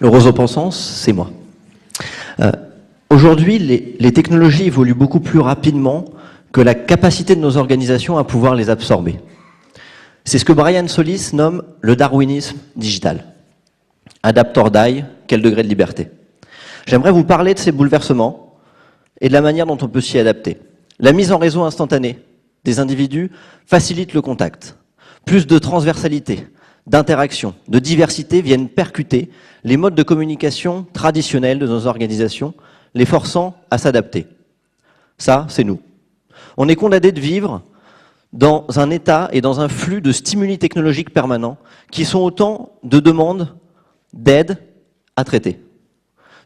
Le Rosopensens, c'est moi. Aujourd'hui, les technologies évoluent beaucoup plus rapidement que la capacité de nos organisations à pouvoir les absorber. C'est ce que Brian Solis nomme le darwinisme digital. Adapt or die, quel degré de liberté? J'aimerais vous parler de ces bouleversements et de la manière dont on peut s'y adapter. La mise en réseau instantanée des individus facilite le contact. Plus de transversalité, d'interaction, de diversité viennent percuter les modes de communication traditionnels de nos organisations, les forçant à s'adapter. Ça, c'est nous. On est condamné de vivre dans un état et dans un flux de stimuli technologiques permanents qui sont autant de demandes d'aide à traiter.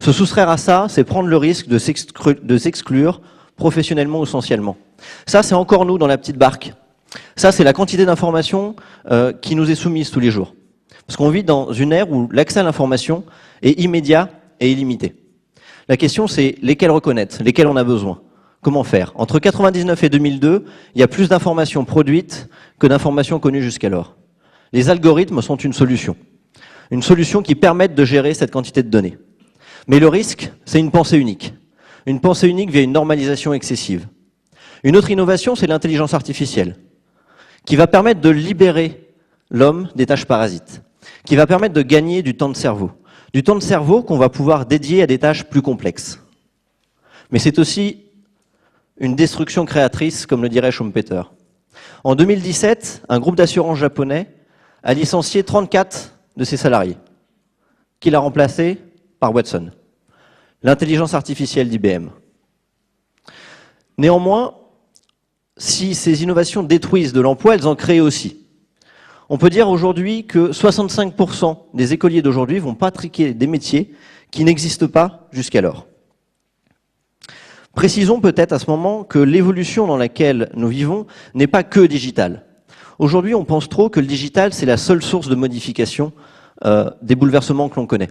Se soustraire à ça, c'est prendre le risque de s'exclure professionnellement ou socialement. Ça, c'est encore nous dans la petite barque. Ça, c'est la quantité d'informations qui nous est soumise tous les jours. Parce qu'on vit dans une ère où l'accès à l'information est immédiat et illimité. La question, c'est lesquelles reconnaître, lesquelles on a besoin. Comment faire? Entre 1999 et 2002, il y a plus d'informations produites que d'informations connues jusqu'alors. Les algorithmes sont une solution qui permet de gérer cette quantité de données. Mais le risque, c'est une pensée unique. Une pensée unique via une normalisation excessive. Une autre innovation, c'est l'intelligence artificielle, qui va permettre de libérer l'homme des tâches parasites, qui va permettre de gagner du temps de cerveau qu'on va pouvoir dédier à des tâches plus complexes. Mais c'est aussi une destruction créatrice, comme le dirait Schumpeter. En 2017, un groupe d'assurance japonais a licencié 34 de ses salariés, qu'il a remplacés par Watson, l'intelligence artificielle d'IBM. Néanmoins, si ces innovations détruisent de l'emploi, elles en créent aussi. On peut dire aujourd'hui que 65% des écoliers d'aujourd'hui vont pratiquer des métiers qui n'existent pas jusqu'alors. Précisons peut-être à ce moment que l'évolution dans laquelle nous vivons n'est pas que digitale. Aujourd'hui, on pense trop que le digital, c'est la seule source de modification des bouleversements que l'on connaît.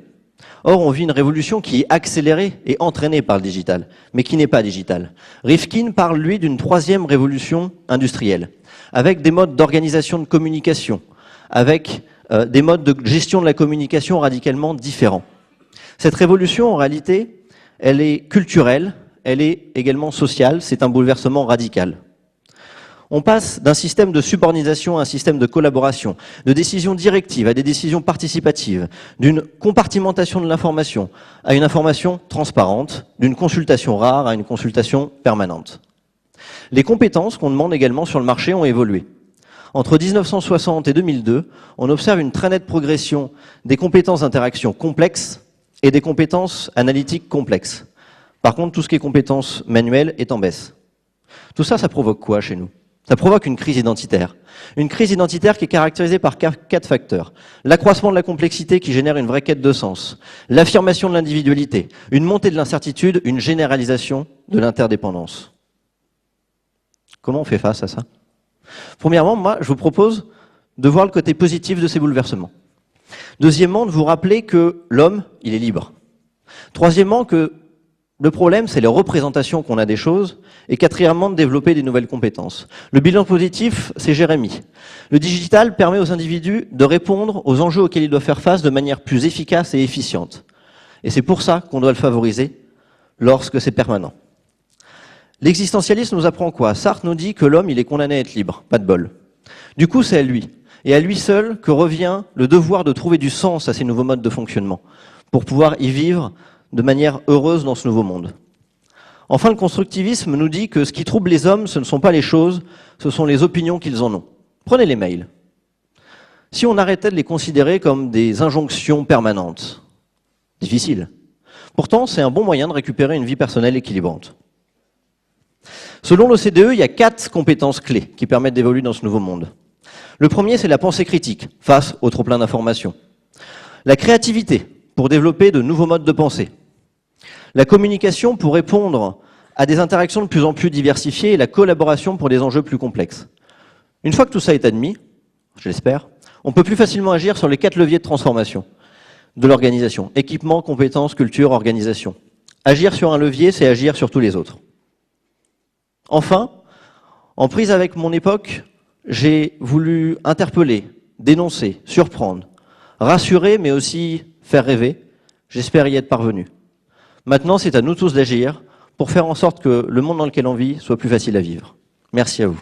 Or, on vit une révolution qui est accélérée et entraînée par le digital, mais qui n'est pas digitale. Rifkin parle, lui, d'une troisième révolution industrielle, avec des modes d'organisation de communication, avec des modes de gestion de la communication radicalement différents. Cette révolution, en réalité, elle est culturelle, elle est également sociale, c'est un bouleversement radical. On passe d'un système de subordination à un système de collaboration, de décisions directives à des décisions participatives, d'une compartimentation de l'information à une information transparente, d'une consultation rare à une consultation permanente. Les compétences qu'on demande également sur le marché ont évolué. Entre 1960 et 2002, on observe une très nette progression des compétences d'interaction complexes et des compétences analytiques complexes. Par contre, tout ce qui est compétences manuelles est en baisse. Tout ça, ça provoque quoi chez nous? Ça provoque une crise identitaire. Une crise identitaire qui est caractérisée par 4 facteurs. L'accroissement de la complexité qui génère une vraie quête de sens. L'affirmation de l'individualité. Une montée de l'incertitude, une généralisation de l'interdépendance. Comment on fait face à ça? Premièrement, moi, je vous propose de voir le côté positif de ces bouleversements. Deuxièmement, de vous rappeler que l'homme, il est libre. Troisièmement, que le problème, c'est les représentations qu'on a des choses. Et quatrièmement, de développer des nouvelles compétences. Le bilan positif, c'est Jérémy. Le digital permet aux individus de répondre aux enjeux auxquels ils doivent faire face de manière plus efficace et efficiente. Et c'est pour ça qu'on doit le favoriser lorsque c'est permanent. L'existentialisme nous apprend quoi? Sartre nous dit que l'homme, il est condamné à être libre, pas de bol. Du coup, c'est à lui, et à lui seul, que revient le devoir de trouver du sens à ces nouveaux modes de fonctionnement, pour pouvoir y vivre de manière heureuse dans ce nouveau monde. Enfin, le constructivisme nous dit que ce qui trouble les hommes, ce ne sont pas les choses, ce sont les opinions qu'ils en ont. Prenez les mails. Si on arrêtait de les considérer comme des injonctions permanentes, difficile. Pourtant, c'est un bon moyen de récupérer une vie personnelle équilibrante. Selon l'OCDE, il y a 4 compétences clés qui permettent d'évoluer dans ce nouveau monde. Le premier, c'est la pensée critique face au trop-plein d'informations. La créativité pour développer de nouveaux modes de pensée. La communication pour répondre à des interactions de plus en plus diversifiées et la collaboration pour des enjeux plus complexes. Une fois que tout ça est admis, je l'espère, on peut plus facilement agir sur les 4 leviers de transformation de l'organisation. Équipement, compétences, culture, organisation. Agir sur un levier, c'est agir sur tous les autres. Enfin, en prise avec mon époque, j'ai voulu interpeller, dénoncer, surprendre, rassurer, mais aussi faire rêver, J'espère y être parvenu. Maintenant, c'est à nous tous d'agir pour faire en sorte que le monde dans lequel on vit soit plus facile à vivre. Merci à vous.